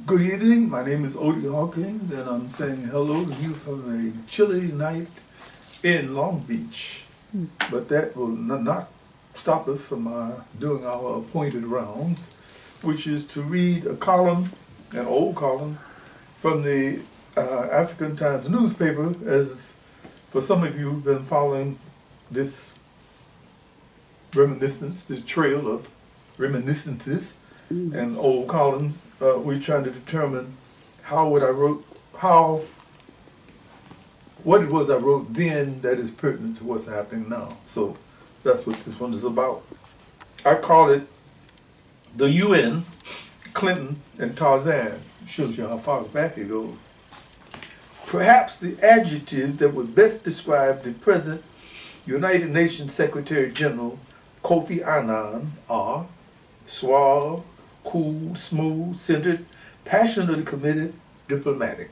Good evening, my name is Odie Hawkins, and I'm saying hello to you from a chilly night in Long Beach. But that will not stop us from doing our appointed rounds, which is to read a column, an old column, from the African Times newspaper, as for some of you who've been following this reminiscence, this trail of reminiscences, and old columns, we're trying to determine what it was I wrote then that is pertinent to what's happening now. So that's what this one is about. I call it the UN, Clinton, and Tarzan. Shows you how far back it goes. Perhaps the adjective that would best describe the present United Nations Secretary General Kofi Annan are suave, cool, smooth, centered, passionately committed, diplomatic.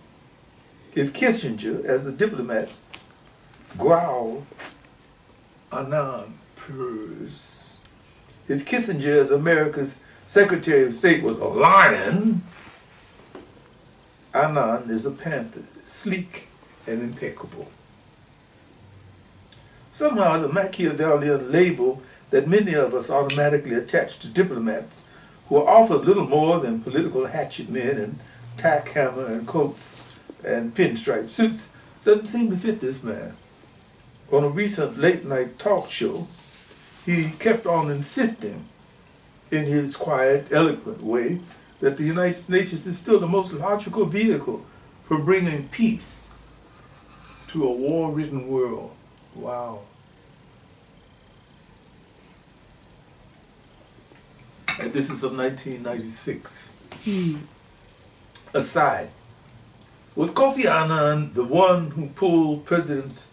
If Kissinger, as a diplomat, growled, Annan purrs. If Kissinger, as America's Secretary of State, was a lion, Annan is a panther, sleek and impeccable. Somehow the Machiavellian label that many of us automatically attach to diplomats, who are often little more than political hatchet men in tack hammer and coats and pinstripe suits, doesn't seem to fit this man. On a recent late-night talk show, he kept on insisting, in his quiet, eloquent way, that the United Nations is still the most logical vehicle for bringing peace to a war-ridden world. Wow. And this is of 1996. Aside, was Kofi Annan the one who pulled President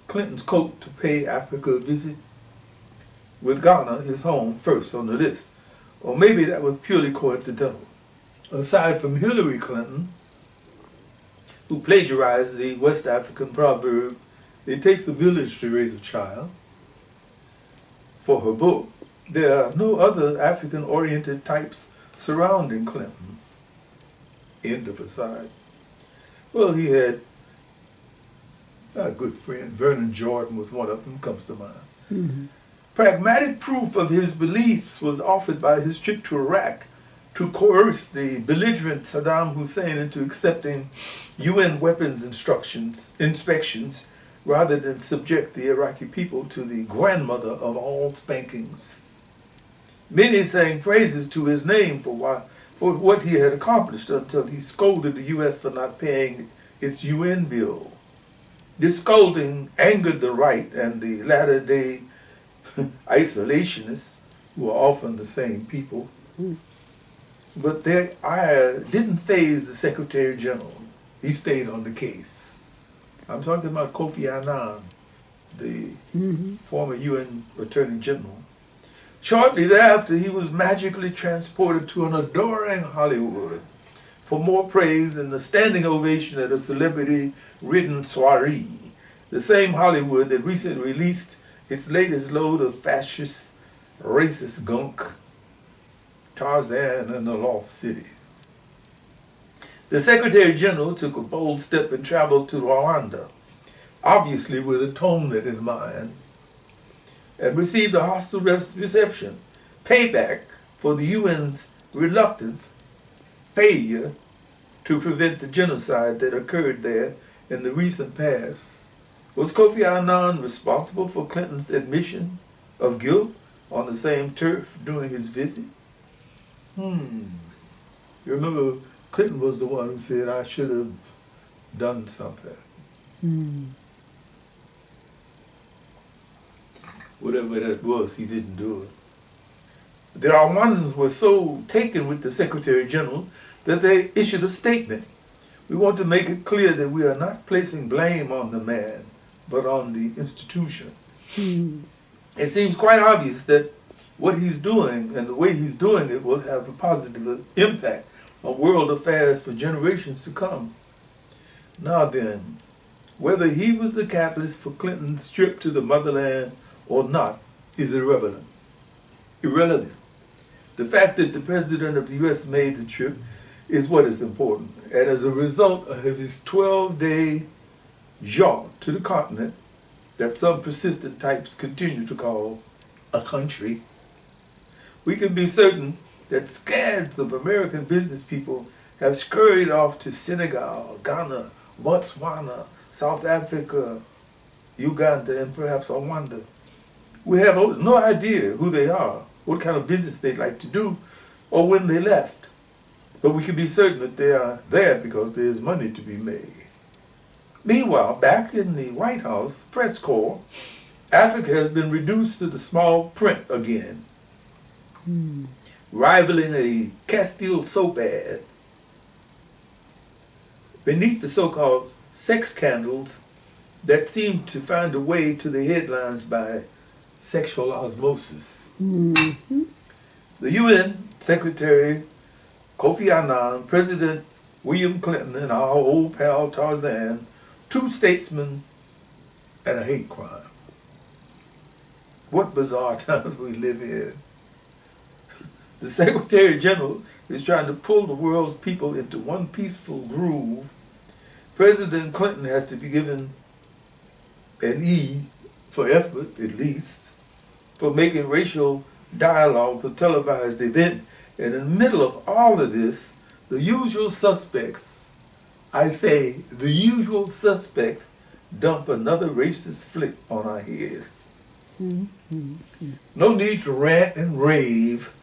Clinton's coat to pay Africa a visit, with Ghana, his home, first on the list? Or maybe that was purely coincidental. Aside from Hillary Clinton, who plagiarized the West African proverb, "It takes a village to raise a child," for her book, there are no other African-oriented types surrounding Clinton. End of aside. Well, he had a good friend. Vernon Jordan was one of them, comes to mind. Pragmatic proof of his beliefs was offered by his trip to Iraq to coerce the belligerent Saddam Hussein into accepting UN weapons inspections rather than subject the Iraqi people to the grandmother of all spankings. Many sang praises to his name for what he had accomplished until he scolded the U.S. for not paying its UN bill. This scolding angered the right and the latter-day isolationists, who are often the same people. But their ire didn't faze the Secretary General. He stayed on the case. I'm talking about Kofi Annan, the former UN Attorney General. Shortly thereafter, he was magically transported to an adoring Hollywood for more praise and a standing ovation at a celebrity-ridden soiree, the same Hollywood that recently released its latest load of fascist, racist gunk, Tarzan and the Lost City. The Secretary General took a bold step and traveled to Rwanda, obviously with atonement in mind, and received a hostile reception, payback for the UN's reluctance, failure to prevent the genocide that occurred there in the recent past. Was Kofi Annan responsible for Clinton's admission of guilt on the same turf during his visit? You remember, Clinton was the one who said, "I should have done something." Whatever that was, he didn't do it. The Rwandans were so taken with the Secretary General that they issued a statement. "We want to make it clear that we are not placing blame on the man, but on the institution." It seems quite obvious that what he's doing and the way he's doing it will have a positive impact on world affairs for generations to come. Now then, whether he was the catalyst for Clinton's trip to the motherland or not is irrelevant. The fact that the President of the U.S. made the trip is what is important. And as a result of his 12-day jaunt to the continent that some persistent types continue to call a country, we can be certain that scads of American business people have scurried off to Senegal, Ghana, Botswana, South Africa, Uganda, and perhaps Rwanda. We have no idea who they are, what kind of business they'd like to do, or when they left. But we can be certain that they are there because there's money to be made. Meanwhile, back in the White House press corps, Africa has been reduced to the small print again, rivaling a Castile soap ad. Beneath the so-called sex scandals that seem to find a way to the headlines by sexual osmosis. Mm-hmm. The UN Secretary Kofi Annan, President William Clinton, and our old pal Tarzan, two statesmen and a hate crime. What bizarre times we live in. The Secretary General is trying to pull the world's people into one peaceful groove. President Clinton has to be given an E for effort, at least, for making racial dialogues a televised event. And in the middle of all of this, the usual suspects, I say the usual suspects, dump another racist flick on our heads. Mm-hmm. No need to rant and rave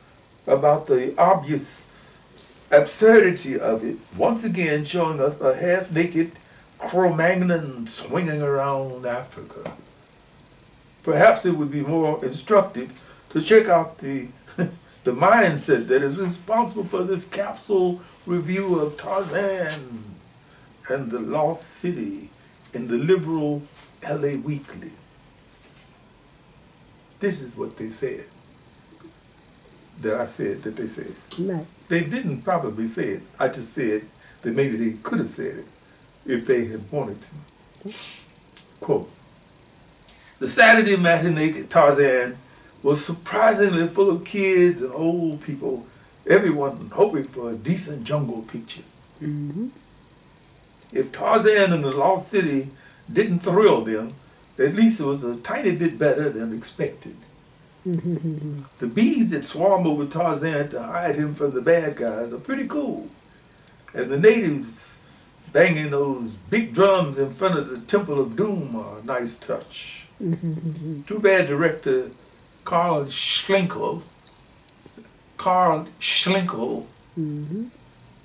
about the obvious absurdity of it, once again showing us a half-naked Cro-Magon swinging around Africa. Perhaps it would be more instructive to check out the the mindset that is responsible for this capsule review of Tarzan and the Lost City in the liberal LA Weekly. This is what they said. That they said. Right. They didn't probably say it. I just said that maybe they could have said it if they had wanted to. Quote, the Saturday matinee Tarzan was surprisingly full of kids and old people, everyone hoping for a decent jungle picture. Mm-hmm. If Tarzan and the Lost City didn't thrill them, at least it was a tiny bit better than expected. Mm-hmm. The bees that swarm over Tarzan to hide him from the bad guys are pretty cool. And the natives banging those big drums in front of the Temple of Doom are a nice touch. Mm-hmm. Too bad director Carl Schlenkel Mm-hmm.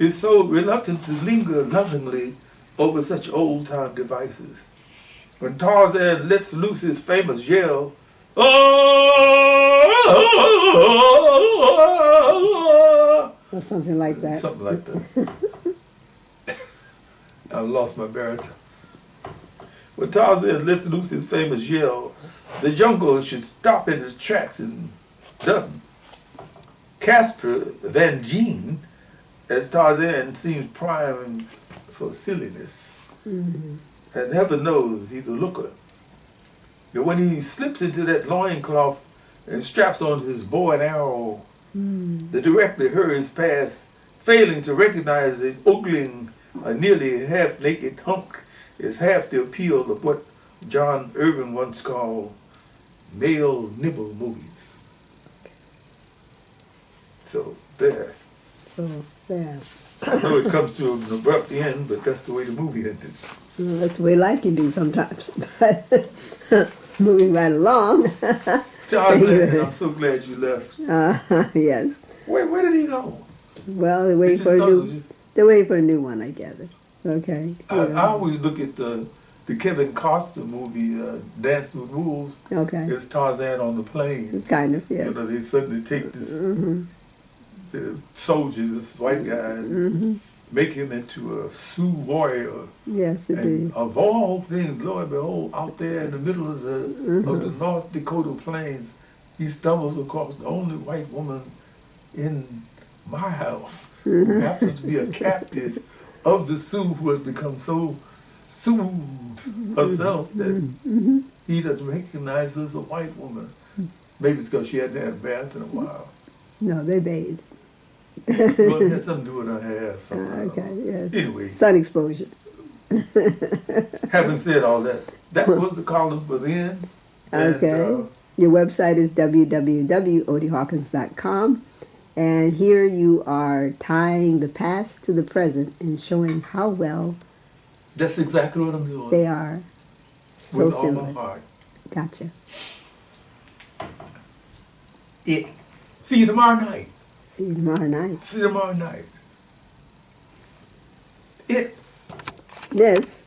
is so reluctant to linger lovingly over such old-time devices. When Tarzan lets loose his famous yell, oh! Or something like that. Something like that. I lost my baritone. When Tarzan lets loose his famous yell, the jungle should stop in its tracks and doesn't. Casper Van Gien, as Tarzan, seems primed for silliness. Mm-hmm. And heaven knows he's a looker. But when he slips into that loincloth and straps on his bow and arrow, the director hurries past, failing to recognize that ogling a nearly half-naked hunk is half the appeal of what John Irving once called male nibble movies. So there. So, yeah. I know it comes to an abrupt end, but that's the way the movie ended. Well, that's the way life can be sometimes. Moving right along. Tarzan, I'm so glad you left. Yes. Where did he go? Well, they're waiting for a new one, I gather. Okay. I always look at the Kevin Costner movie, Dancing with Wolves. Okay. It's Tarzan on the plains. Kind of, yeah. You know, they suddenly take this the soldier, this white guy, and make him into a Sioux warrior. Yes, it And is. of all things, lo and behold, out there in the middle of the North Dakota plains, he stumbles across the only white woman in my house, who happens to be a captive of the Sioux, who has become so soothed herself that he doesn't recognize her as a white woman. Maybe it's because she hadn't had a bath in a while. No, they bathe. Well, it has something to do with her hair. Okay, yes. Anyway, sun exposure. having said all that, that was the column within. Okay. Your website is www.odiehawkins.com. And here you are tying the past to the present and showing how well that's exactly what I'm doing. They are so with similar. all my heart. Gotcha. See you tomorrow night. See you tomorrow night. See you tomorrow night. This